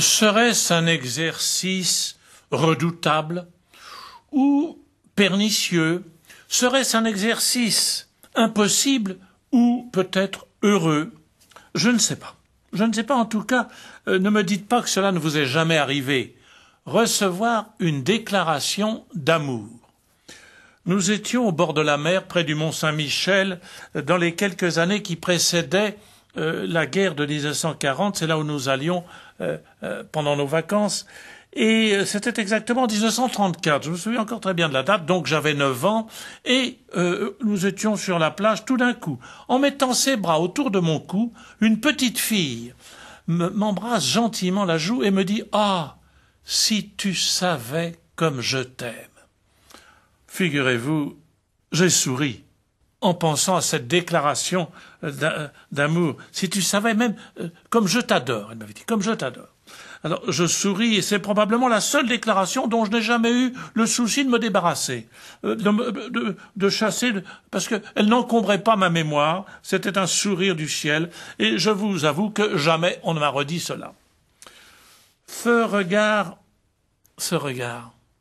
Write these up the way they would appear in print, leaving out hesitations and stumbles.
Serait-ce un exercice redoutable ou pernicieux? Serait-ce un exercice impossible ou peut-être heureux? Je ne sais pas. Je ne sais pas, en tout cas, ne me dites pas que cela ne vous est jamais arrivé. Recevoir une déclaration d'amour. Nous étions au bord de la mer, près du Mont-Saint-Michel, dans les quelques années qui précédaient la guerre de 1940. C'est là où nous allions pendant nos vacances. Et c'était exactement en 1934. Je me souviens encore très bien de la date. Donc j'avais 9 ans. Et nous étions sur la plage tout d'un coup. En mettant ses bras autour de mon cou, une petite fille m'embrasse gentiment la joue et me dit « Ah, si tu savais comme je t'aime !» Figurez-vous, j'ai souri en pensant à cette déclaration d'amour. Si tu savais même comme je t'adore, elle m'avait dit, comme je t'adore. Alors je souris et c'est probablement la seule déclaration dont je n'ai jamais eu le souci de me débarrasser, de chasser, parce qu'elle n'encombrait pas ma mémoire, c'était un sourire du ciel, et je vous avoue que jamais on ne m'a redit cela. Ce regard,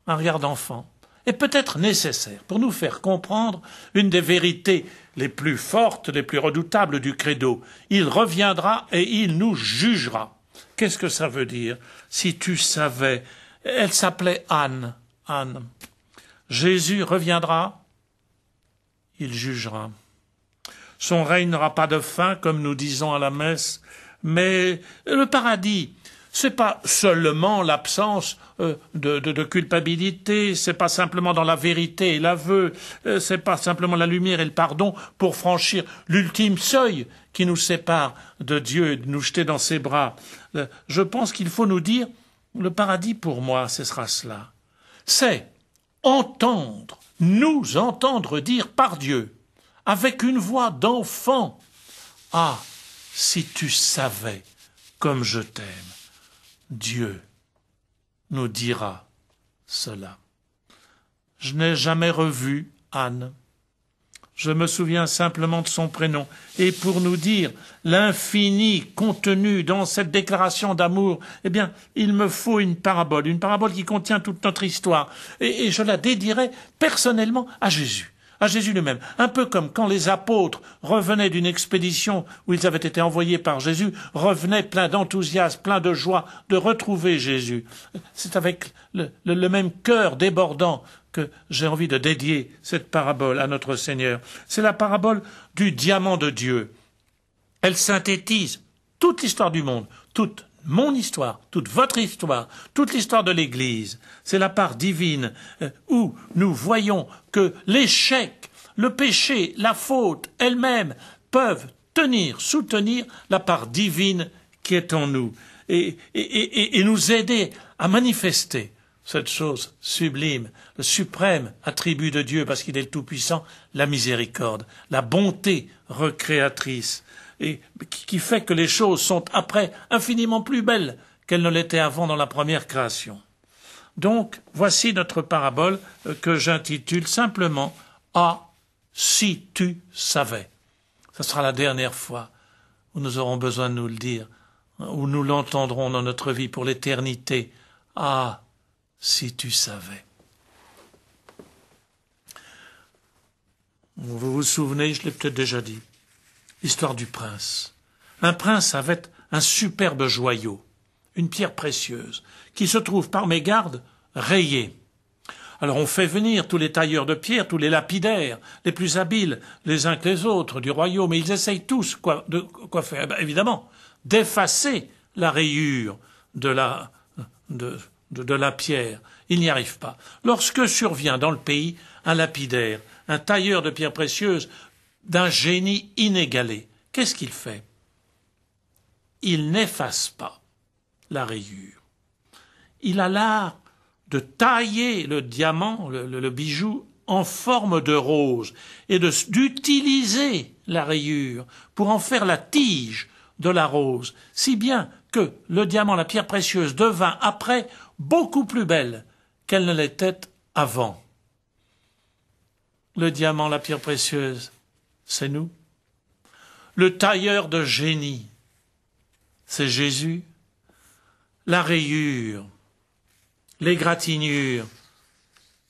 un regard d'enfant, est peut-être nécessaire pour nous faire comprendre une des vérités les plus fortes, les plus redoutables du credo. Il reviendra et il nous jugera. Qu'est-ce que ça veut dire? Si tu savais. Elle s'appelait Anne. Anne. Jésus reviendra, il jugera. Son règne n'aura pas de fin, comme nous disons à la messe, mais le paradis, c'est pas seulement l'absence de culpabilité, c'est pas simplement dans la vérité et l'aveu, c'est pas simplement la lumière et le pardon pour franchir l'ultime seuil qui nous sépare de Dieu et de nous jeter dans ses bras. Je pense qu'il faut nous dire, le paradis pour moi, ce sera cela. C'est entendre, nous entendre dire par Dieu, avec une voix d'enfant, « Ah, si tu savais comme je t'aime !» Dieu nous dira cela. Je n'ai jamais revu Anne. Je me souviens simplement de son prénom. Et pour nous dire l'infini contenu dans cette déclaration d'amour, eh bien, il me faut une parabole qui contient toute notre histoire. Et je la dédierai personnellement à Jésus lui-même. Un peu comme quand les apôtres revenaient d'une expédition où ils avaient été envoyés par Jésus, revenaient pleins d'enthousiasme, pleins de joie de retrouver Jésus. C'est avec le même cœur débordant que j'ai envie de dédier cette parabole à notre Seigneur. C'est la parabole du diamant de Dieu. Elle synthétise toute l'histoire du monde, toute mon histoire, toute votre histoire, toute l'histoire de l'Église. C'est la part divine où nous voyons que l'échec, le péché, la faute elles-mêmes peuvent soutenir la part divine qui est en nous et nous aider à manifester cette chose sublime, le suprême attribut de Dieu, parce qu'il est le Tout-Puissant, la miséricorde, la bonté recréatrice, et qui fait que les choses sont après infiniment plus belles qu'elles ne l'étaient avant dans la première création. Donc, voici notre parabole que j'intitule simplement « Ah, si tu savais ». Ce sera la dernière fois où nous aurons besoin de nous le dire, où nous l'entendrons dans notre vie pour l'éternité. « Ah, si tu savais ». Vous vous souvenez, je l'ai peut-être déjà dit, l'histoire du prince. Un prince avait un superbe joyau, une pierre précieuse, qui se trouve par mégarde rayée. Alors on fait venir tous les tailleurs de pierre, tous les lapidaires, les plus habiles les uns que les autres du royaume, et ils essayent tous quoi faire, évidemment, d'effacer la rayure de la pierre. Ils n'y arrivent pas. Lorsque survient dans le pays un lapidaire, un tailleur de pierres précieuses, d'un génie inégalé, qu'est-ce qu'il fait? Il n'efface pas la rayure. Il a l'art de tailler le diamant, le bijou, en forme de rose et d'utiliser la rayure pour en faire la tige de la rose, si bien que le diamant, la pierre précieuse, devint après beaucoup plus belle qu'elle ne l'était avant. Le diamant, la pierre précieuse, c'est nous. Le tailleur de génie, c'est Jésus. la rayure, l'égratignure,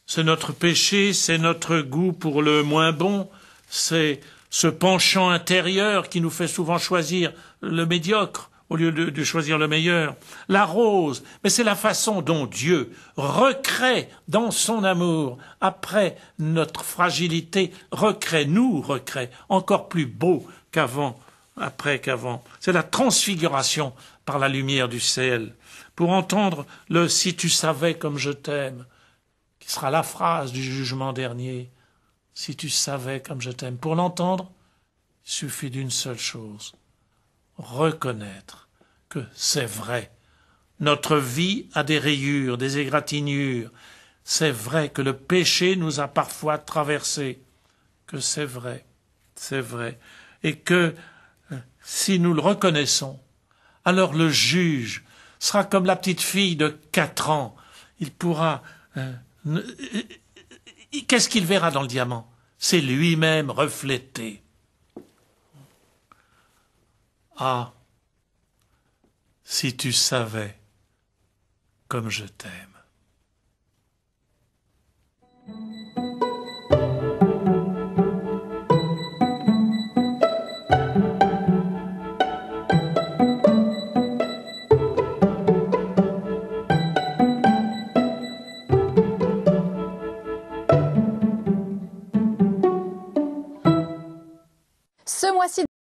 c'est notre péché, c'est notre goût pour le moins bon, c'est ce penchant intérieur qui nous fait souvent choisir le médiocre au lieu de choisir le meilleur. La rose, mais c'est la façon dont Dieu recrée dans son amour, après notre fragilité, nous recrée, encore plus beau qu'avant, après qu'avant. C'est la transfiguration par la lumière du ciel. Pour entendre le « si tu savais comme je t'aime », qui sera la phrase du jugement dernier, « si tu savais comme je t'aime ». Pour l'entendre, il suffit d'une seule chose, reconnaître que c'est vrai. Notre vie a des rayures, des égratignures. C'est vrai que le péché nous a parfois traversés, que c'est vrai, et que si nous le reconnaissons, alors le juge sera comme la petite fille de 4 ans. Il pourra... qu'est-ce qu'il verra dans le diamant? C'est lui-même reflété. Ah, si tu savais comme je t'aime. Ce mois-ci